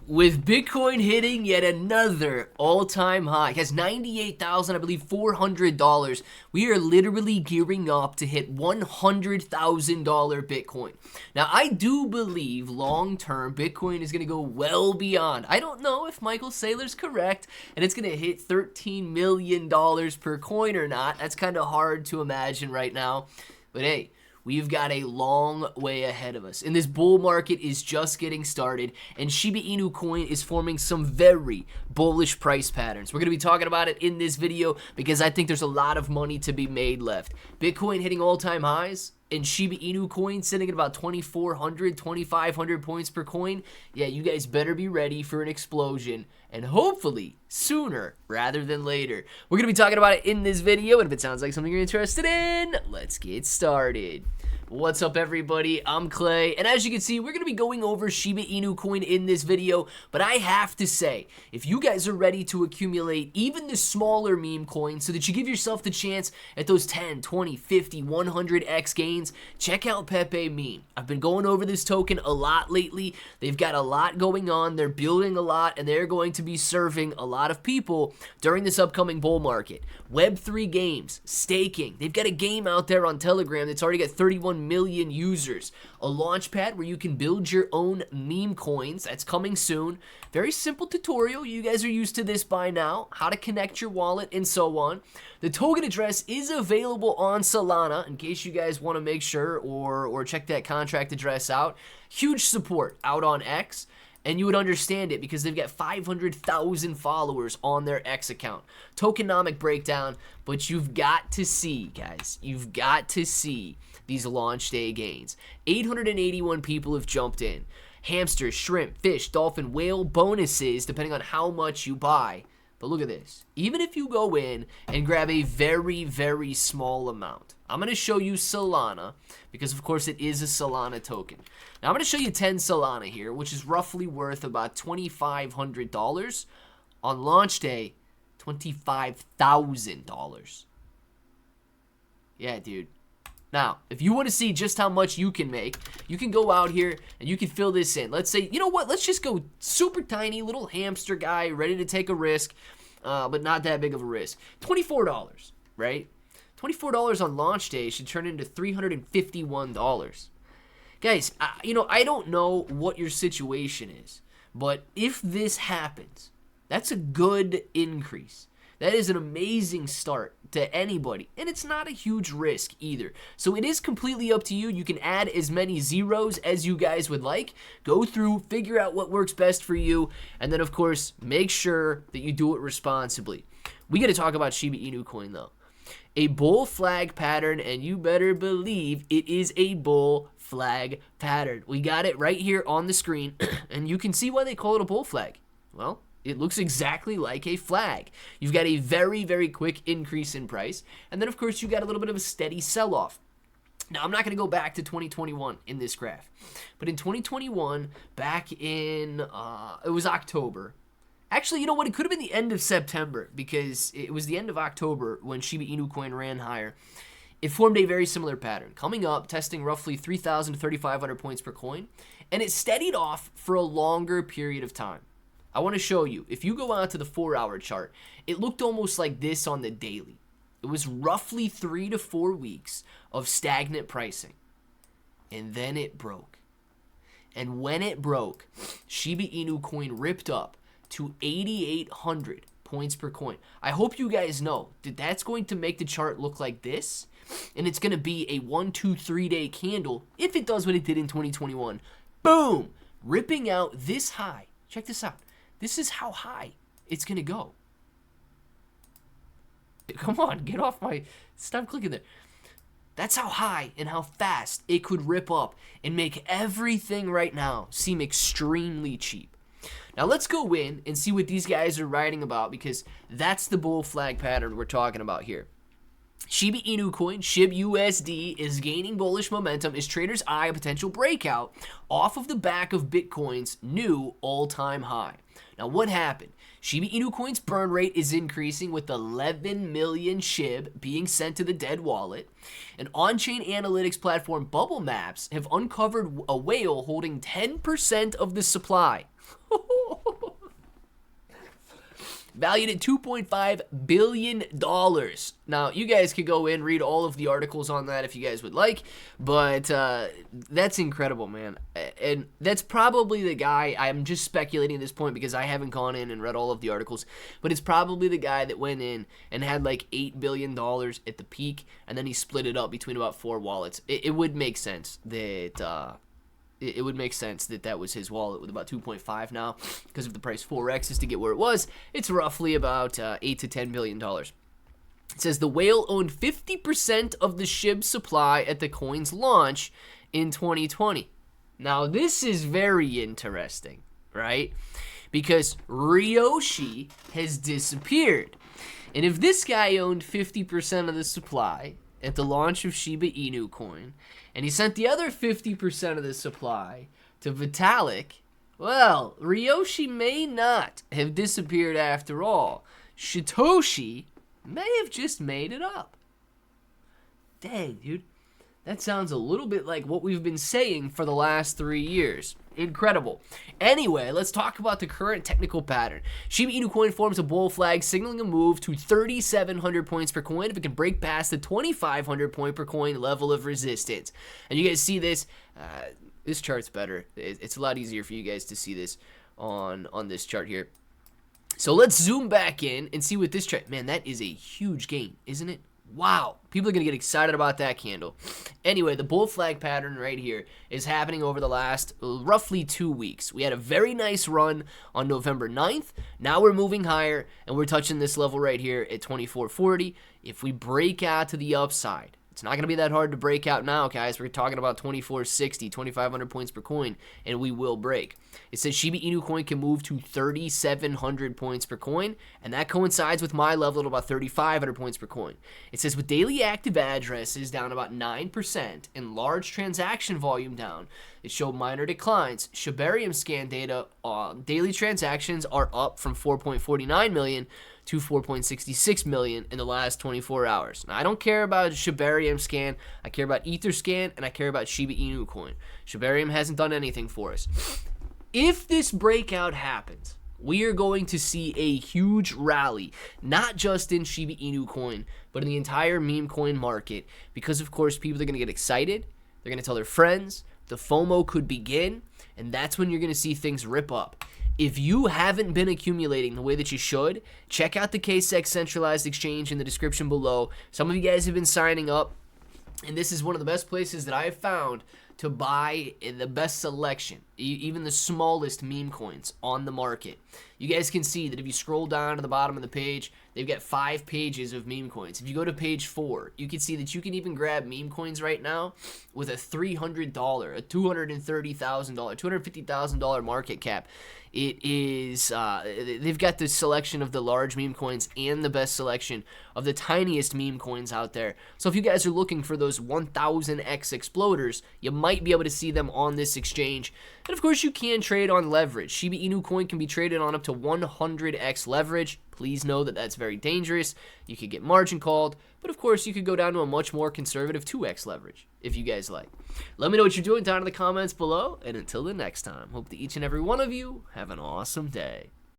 With Bitcoin hitting yet another all-time high, it has $98,000, I believe, $400. We are literally gearing up to hit $100,000 Bitcoin. Now, I do believe long-term Bitcoin is going to go well beyond. I don't know if Michael Saylor's correct, and it's going to hit $13 million per coin or not. That's kind of hard to imagine right now. But hey, we've got a long way ahead of us, and this bull market is just getting started, and Shiba Inu Coin is forming some very bullish price patterns. We're going to be talking about it in this video because I think there's a lot of money to be made left. Bitcoin hitting all-time highs, and Shiba Inu Coin sitting at about 2,400, 2,500 points per coin. Yeah, you guys better be ready for an explosion, and hopefully sooner rather than later. We're going to be talking about it in this video, and if it sounds like something you're interested in, let's get started. What's up, everybody? I'm Clay, and as you can see, we're going to be going over Shiba Inu Coin in this video, but I have to say, if you guys are ready to accumulate even the smaller meme coins so that you give yourself the chance at those 10, 20, 50, 100x gains, check out Pepe Mem. I've been going over this token a lot lately. They've got a lot going on, they're building a lot, and they're going to be serving a lot of people during this upcoming bull market. Web3 games, staking, they've got a game out there on Telegram that's already got 31 million users. A launch pad where you can build your own meme coins. That's coming soon. Very simple tutorial. You guys are used to this by now. How to connect your wallet and so on. The token address is available on Solana in case you guys want to make sure or check that contract address out. Huge support out on X. And you would understand it because they've got 500,000 followers on their X account. Tokenomic breakdown, but you've got to see, guys, you've got to see these launch day gains. 881 people have jumped in. Hamster, shrimp, fish, dolphin, whale bonuses, depending on how much you buy. But look at this. Even if you go in and grab a very, very small amount, I'm going to show you Solana because, of course, it is a Solana token. Now, I'm going to show you 10 Solana here, which is roughly worth about $2,500. On launch day, $25,000. Yeah, dude. Now, if you want to see just how much you can make, you can go out here and you can fill this in. Let's say, you know what, let's just go super tiny, little hamster guy, ready to take a risk, but not that big of a risk. $24, right? $24 on launch day should turn into $351. Guys, I don't know what your situation is, but if this happens, that's a good increase. That is an amazing start to anybody, and it's not a huge risk either. So it is completely up to you. You can add as many zeros as you guys would like. Go through, figure out what works best for you, and then, of course, make sure that you do it responsibly. We got to talk about Shiba Inu Coin, though. A bull flag pattern, and you better believe it is a bull flag pattern. We got it right here on the screen, and you can see why they call it a bull flag. Well, it looks exactly like a flag. You've got a very, very quick increase in price. And then, of course, you got a little bit of a steady sell-off. Now, I'm not going to go back to 2021 in this graph. But in 2021, back in, it was October. Actually, you know what? It could have been the end of September because it was the end of October when Shiba Inu Coin ran higher. It formed a very similar pattern, coming up, testing roughly 3,000 to 3,500 points per coin. And it steadied off for a longer period of time. I want to show you, if you go out to the 4-hour chart, it looked almost like this on the daily. It was roughly 3 to 4 weeks of stagnant pricing. And then it broke. And when it broke, Shiba Inu Coin ripped up to 8,800 points per coin. I hope you guys know that that's going to make the chart look like this. And it's going to be a 1, 2, 3 day candle if it does what it did in 2021. Boom! Ripping out this high. Check this out. This is how high it's going to go. Come on, get off my... Stop clicking there. That's how high and how fast it could rip up and make everything right now seem extremely cheap. Now let's go in and see what these guys are writing about because that's the bull flag pattern we're talking about here. Shiba Inu Coin, SHIB USD, is gaining bullish momentum as traders eye a potential breakout off of the back of Bitcoin's new all-time high. Now, what happened? Shiba Inu Coin's burn rate is increasing with 11 million SHIB being sent to the dead wallet. And on-chain analytics platform Bubble Maps have uncovered a whale holding 10% of the supply. valued at $2.5 billion. Now, you guys could go in, read all of the articles on that if you guys would like, but that's incredible, man. And that's probably the guy, I'm just speculating at this point because I haven't gone in and read all of the articles, but it's probably the guy that went in and had like $8 billion at the peak, and then he split it up between about 4 wallets. It would make sense that... It would make sense that that was his wallet with about 2.5 now, because if the price 4x's to get where it was, it's roughly about $8 to $10 billion. It says the whale owned 50% of the SHIB supply at the coin's launch in 2020. Now, this is very interesting, right? Because Ryoshi has disappeared. And if this guy owned 50% of the supply at the launch of Shiba Inu Coin, and he sent the other 50% of the supply to Vitalik, well, Ryoshi may not have disappeared after all. Satoshi may have just made it up. Dang, dude. That sounds a little bit like what we've been saying for the last 3 years. Incredible. Anyway, let's talk about the current technical pattern. Shiba Inu Coin forms a bull flag, signaling a move to 3,700 points per coin if it can break past the 2,500 point per coin level of resistance. And you guys see this. This chart's better. It's a lot easier for you guys to see this on this chart here. So let's zoom back in and see what this chart... Man, that is a huge gain, isn't it? Wow, people are going to get excited about that candle. Anyway, the bull flag pattern right here is happening over the last roughly 2 weeks. We had a very nice run on November 9th. Now we're moving higher, and we're touching this level right here at 2440. If we break out to the upside, it's not going to be that hard to break out now, guys. We're talking about 2460, 2,500 points per coin, and we will break. It says Shiba Inu Coin can move to 3,700 points per coin, and that coincides with my level at about 3,500 points per coin. It says with daily active addresses down about 9% and large transaction volume down, it showed minor declines. Shibarium scan data, daily transactions are up from 4.49 million to 4.66 million in the last 24 hours. Now, I don't care about Shibarium scan. I care about Etherscan, and I care about Shiba Inu Coin. Shibarium hasn't done anything for us. If this breakout happens, we are going to see a huge rally, not just in Shiba Inu Coin, but in the entire meme coin market, because, of course, people are going to get excited. They're going to tell their friends. The FOMO could begin, and that's when you're going to see things rip up. If you haven't been accumulating the way that you should, check out the KSEC centralized exchange in the description below. Some of you guys have been signing up, and this is one of the best places that I have found to buy the best selection, even the smallest meme coins on the market. You guys can see that if you scroll down to the bottom of the page, they've got 5 pages of meme coins. If you go to page 4, you can see that you can even grab meme coins right now with a $300, a $230,000, $250,000 market cap. It is, they've got the selection of the large meme coins and the best selection of the tiniest meme coins out there. So if you guys are looking for those 1000x exploders, you might be able to see them on this exchange. And of course, you can trade on leverage. Shiba Inu Coin can be traded on up to 100x leverage. Please know that that's very dangerous. You could get margin called, but of course, you could go down to a much more conservative 2x leverage if you guys like. Let me know what you're doing down in the comments below, and until the next time, hope that each and every one of you have an awesome day.